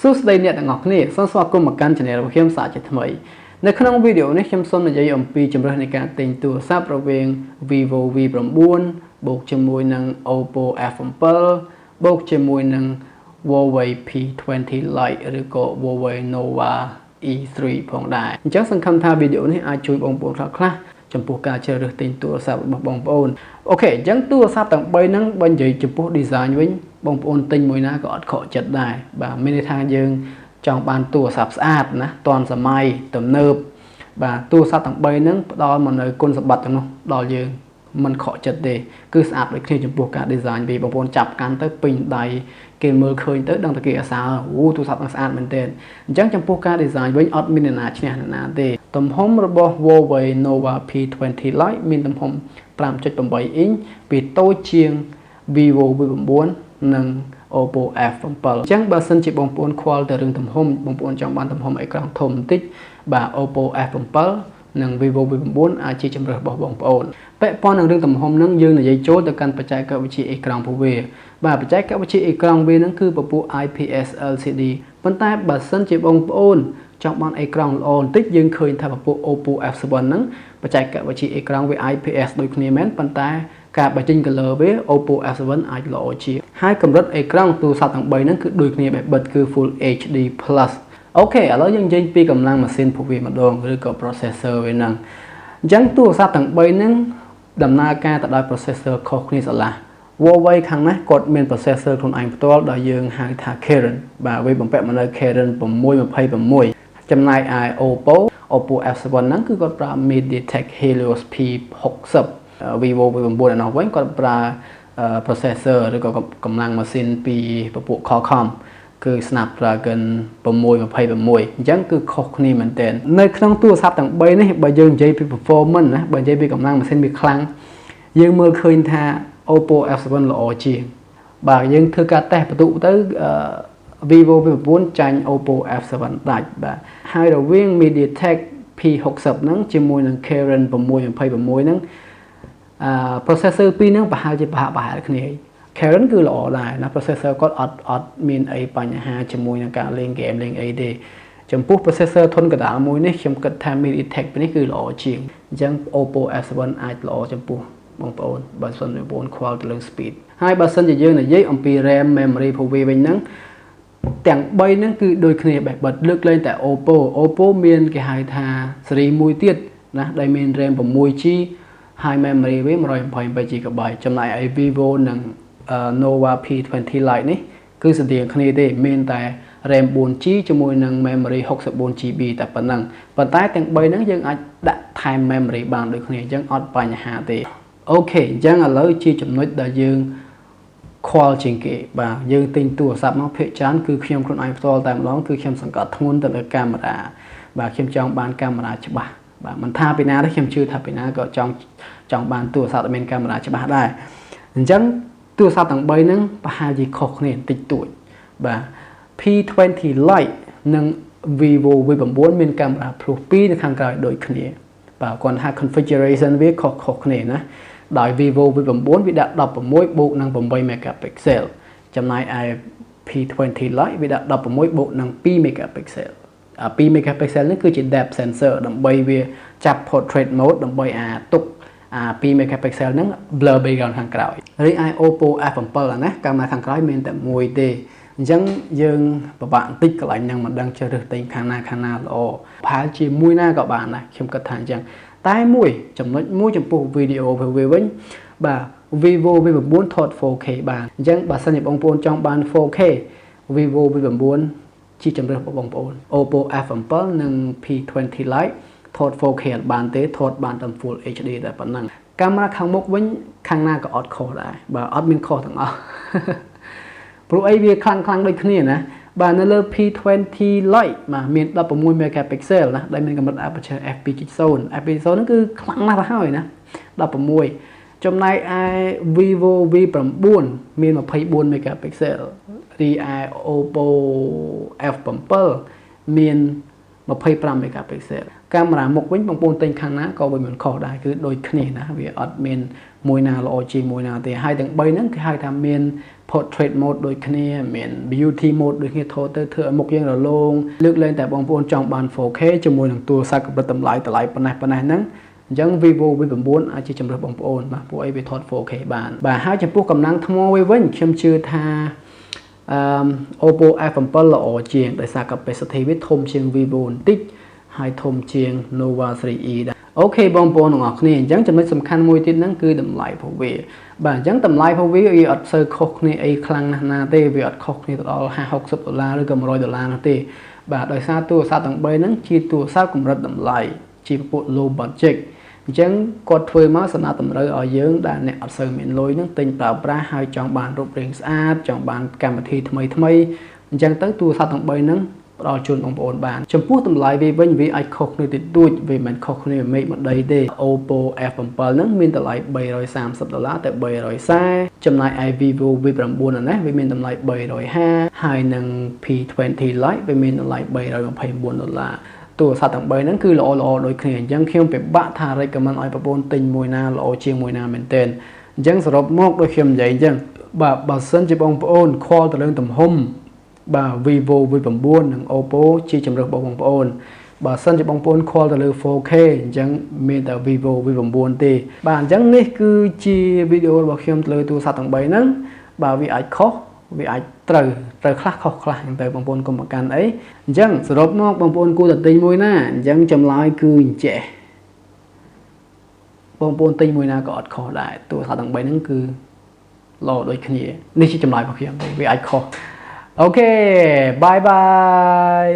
สู้สไตล์เนี่ยต่างกันนี่ส่วนสวากุมกันจะเนี่ยเราเข้มสาจะทำไมในขณะวิดีโอนี้เข้มส้มในใจอมปีจำเริญในการแต่งตัวทราบระเวง vivo v ประบุนบวกจมวยนัง oppo f บวกจมวยนัง huawei p20 lite หรือก็ huawei nova e3 พองได้จังสังคำท่าวิดีโอนี้อาจช่วยบองปวงคลาจำพวกการเชื่อเรื่องแต่งตัวทราบบองปอนโอเคจังตัวทราบต่างใบนั้นบรรยายจำพวกดีไซน์วิ่งบองปอนติงมวยน้าก็อัดขอจัดได้แบบไม่ได้ทางยังจองบานตัวสับสะอาดนะตอนสมัยต่ำเนิบแบบตัวสับต่างใบนั้นดอมันเลยกลสบัดจังเนาะดอยังมันขอจัดเดคือสะอาดเลยคือจำพวกการดีไซน์บีบางคนจับการเตอปิงใดเกมมือเคยเตอดังตะเกียสาวตัวสับต่างสะอาดเหมือนเดิมจังจำพวกการดีไซน์วิ่งอัดมินนาชเนี่ยนาเดต่ำหอมระบบ huawei nova p20 lite มีต่ำหอม5.8 อินช์ปีโตเชียง vivo v9 និង oppo f7 ចឹងបើសិនជាបងប្អូនខ្វល់ទៅរឿងទំហំបងប្អូនចង់បានទំហំអេក្រង់ធំបន្តិចបាទ oppo f7 និង vivo v9 អាចជាជម្រើសរបស់បងប្អូនពាក់ព័ន្ធនឹងរឿងទំហំនឹងយើងនិយាយចូលទៅកាន់បច្ចេកវិទ្យាអេក្រង់ពួកវាបាទបច្ចេកវិទ្យាអេក្រង់វានឹងគឺពពួក IPS LCD ប៉ុន្តែបើសិនជាបងប្អូនចង់បានអេក្រង់ល្អបន្តិចយើងឃើញថាពពួក oppo f7 ហ្នឹងបច្ចេកវិទ្យាអេក្រង់វា IPS ដូចគ្នាមែនប៉ុន្តែការបញ្ចេញ color វា oppo f7 អាចល្អជាងហើយកម្រិតអេក្រង់ទូរស័ព្ទទាំង3ហ្នឹងគឺដូចគ្នាបែបបិទគឺ full HD plus អូខេឥឡូវយើងនិយាយពីកម្លាំងម៉ាស៊ីនពួកវាម្ដងឬក៏ processor វាហ្នឹងអញ្ចឹងទូរស័ព្ទទាំង3ហ្នឹងដំណើរការទៅដោយ processor ខុសគ្នាស្រឡះ huawei ខាងនេះគាត់មាន processor ខ្លួនឯងផ្ទាល់ដែលយើងហៅថា canon បាទវាបំពាក់មកនៅ canon 626ចំណែកឯ oppo f7 ហ្នឹងគឺគាត់ប្រើ MediaTek Helios p60 vivo v9 ឯនោះវិញគាត់ប្រើ processor ឬក៏កម្លាំងម៉ាស៊ីនពីពពួក Qualcomm គឺ Snapdragon 626អញ្ចឹងគឺខុសគ្នាមែនទែននៅក្នុងទូរស័ព្ទទាំង3នេះបើយើងនិយាយពី performance ណាបើនិយាយពីកម្លាំងម៉ាស៊ីនវាខ្លាំងយើងមើលឃើញថា oppo f7 ល្អជាងបាទយើងធ្វើការតេស្តបន្ទុកទៅvivo v9 ចាញ់ oppo f7 ដាច់បាទហើយរវាង MediaTek p60 ហ្នឹងជាមួយនឹង canon 626ហ្នឹងprocessor ពីរហ្នឹងប្រហែលជាប្រហែលគ្នា canon គឺល្អដែរណា processor គាត់អត់មានអីបញ្ហាជាមួយនឹងការលេង game លេងអីទេចំពោះ processor ធន់កណ្ដាលមួយនេះខ្ញុំគិតថា MediaTek នេះគឺល្អជាងអញ្ចឹង oppo f7 អាចល្អចំពោះបងប្អូនបើសិនជាបងប្អូនខ្វល់ទៅលើ speed ហើយបើសិនជាយើងនិយាយអំពី RAM memory ពួកវាវិញហ្នឹងទាំង3ហ្នឹងគឺដូចគ្នាបែបបិទលើកលែងតែ oppo មានគេហៅថាស៊េរីមួយទៀតណាដែលមាន RAM 6GB ហើយ memory វា 128GB ចំណែកឯ vivo និង nova p20 lite នេះគឺស្មើគ្នាទេមានតែ RAM 4GB ជាមួយនឹង memory 64GB តែប៉ុណ្ណឹងប៉ុន្តែទាំង3ហ្នឹងយើងអាចដាក់ថែម memory បានដូចគ្នាអញ្ចឹងអត់បញ្ហាទេអូខេអញ្ចឹងឥឡូវជាចំណុចដែលយើងខ្វល់ជាងគេបាទយើងទិញទូរស័ព្ទមកភាគច្រើនគឺខ្ញុំខ្លួនឯងផ្ទាល់តែម្ដងគឺខ្ញុំសង្កត់ធ្ងន់ទៅលើកាមេរ៉ាបាទខ្ញុំចង់បានកាមេរ៉ាច្បាស់បាទមិនថាពីណាទេខ្ញុំជឿថាពីណាក៏ចង់បានទូរស័ព្ទដែលមានកាមេរ៉ាច្បាស់ដែរអញ្ចឹងទូរស័ព្ទទាំង3ហ្នឹងប្រហែលជាខុសគ្នាបន្តិចតួចបាទ p20 lite និង vivo v9 មានកាមេរ៉ាភ្លោះ2នៅខាងក្រោយដូចគ្នាបាទគាត់ថា configuration វាខុសគ្នាណាដោយ vivo v9 វាដាក់16បូកនឹង8 megapixel ចំណែកឯ p20 lite វាដាក់16បូកនឹង2 megapixel 2 megapixel នេះគឺជា depth sensor ដើម្បីវាចាប់ portrait mode ដើម្បីទុក2 megapixel ហ្នឹង blur background ខាងក្រោយរីឯ oppo f7 ណាកាមេរ៉ាខាងក្រោយមានតែមួយទេអញ្ចឹងយើងពិបាកបន្តិចកន្លែងហ្នឹងមិនដឹងជ្រើសរើសទិញខាងណាល្អប្រហែលជាមួយណាក៏បានដែរខ្ញុំគិតថាអញ្ចឹងតែមួយចំណុចមួយចំពោះវីដេអូវាវិញបាទ vivo v9 ថត 4K បានអញ្ចឹងបើសិនជាបងប្អូនចង់បាន 4K vivo v9 ជាជម្រើសរបស់បងប្អូន oppo f7 និង p20 lite ថត 4K អត់បានទេថតបានតែ full HD តែប៉ុណ្ណឹងកាមេរ៉ាខាងមុខវិញខាងណាក៏អត់ខុសដែរបាទអត់មានខុសទាំងអស់ព្រោះអីវាខ្លាំងដូចគ្នាណាបាទនៅលើ p20 lite បាទមាន16 megapixel ណាដែលមានកម្រិត aperture f2.0 ហ្នឹងគឺខ្លាំងណាស់ទៅហើយណា16ចំណែកឯ vivo v9 មាន24 megapixel រីឯ oppo f7 មាន 25 megapixel កាមេរ៉ាមុខវិញបងប្អូនទិញខាងណាក៏វាមិនខុសដែរគឺដូចគ្នាណាវាអត់មានមួយណាល្អជាងមួយណាទេហើយទាំង3ហ្នឹងគេហៅថាមាន portrait mode ដូចគ្នាមាន beauty mode ដូចគ្នាធ្វើទៅធ្វើឲ្យមុខយើងរលោងលើកលែងតែបងប្អូនចង់បាន 4K ជាមួយនឹងទូរស័ព្ទកម្រិតតម្លៃប៉ុណ្ណេះហ្នឹងអញ្ចឹង vivo V9 អាចជាជំរើសបងប្អូនបាទពួកអីវាថត 4K បានបាទហើយចំពោះកម្លាំងថ្មវាវិញខ្ញុំជឿថាoppo f7 ល្អជាងដោយសារ capacity វាធំជាង vivo បន្តិចហើយធំជាង nova 3e ដែរអូខេបងប្អូនទាំងអស់គ្នាអញ្ចឹងចំណុចសំខាន់មួយទៀតហ្នឹងគឺតម្លៃរបស់វាបាទអញ្ចឹងតម្លៃរបស់វាអត់សូវខុសគ្នាអីខ្លាំងណាស់ណាទេវាអត់ខុសគ្នាទៅដល់$50 ឬក៏$100នោះទេបាទដោយសារទូរស័ព្ទទាំង3ហ្នឹងជាទូរស័ព្ទកម្រិតតម្លៃជាពួក low budget អញ្ចឹងគាត់ធ្វើមកសម្រាប់តម្រូវឲ្យយើងដែលអ្នកអត់សូវមានលុយហ្នឹងទិញប្រើប្រាស់ហើយចង់បានរូបរាងស្អាតចង់បានកម្មវិធីថ្មីអញ្ចឹងទៅទូរស័ព្ទទាំង3ហ្នឹងផ្ដល់ជូនបងប្អូនបានចំពោះតម្លៃវាវិញវាអាចខុសគ្នាតិចតួចវាមិនខុសគ្នាមេឃមួយដីទេ oppo f7 ហ្នឹងមានតម្លៃ$330តែ340ចំណែកឯ vivo v9 ណាវាមានតម្លៃ350ហើយនឹង p20 lite វាមានតម្លៃ$324ទូរស័ព្ទទាំង3ហ្នឹងគឺល្អដូចគ្នាអញ្ចឹងខ្ញុំពិបាកថា recommend ឲ្យបងប្អូនទិញមួយណាល្អជាងមួយណាមែនទែនអញ្ចឹងសរុបមកដូចខ្ញុំនិយាយអញ្ចឹងបាទបើសិនជាបងប្អូនខ្វល់ទៅលើទំហំបាទ vivo v9 និង oppo ជាជំរើសរបស់បងប្អូនបើសិនជាបងប្អូនខ្វល់ទៅលើ 4K អញ្ចឹងមានតែ vivo v9 ទេបាទអញ្ចឹងនេះគឺជាវីដេអូរបស់ខ្ញុំទៅលើទូរស័ព្ទទាំង3ហ្នឹងបាទវាអាចខុសវាអាចត្រូវខ្លះខុសខ្លះអញ្ចឹងទៅបងប្អូនកុំប្រកាន់អីអញ្ចឹងសរុបមកបងប្អូនគួរតែទិញមួយណាអញ្ចឹងចម្លើយគឺអញ្ចេះបងប្អូនទិញមួយណាក៏អត់ខុសដែរទូរស័ព្ទទាំង3ហ្នឹងគឺល្អដូចគ្នានេះជាចម្លើយរបស់ខ្ញុំទេវាអាចខុសអូខេបាយបាយ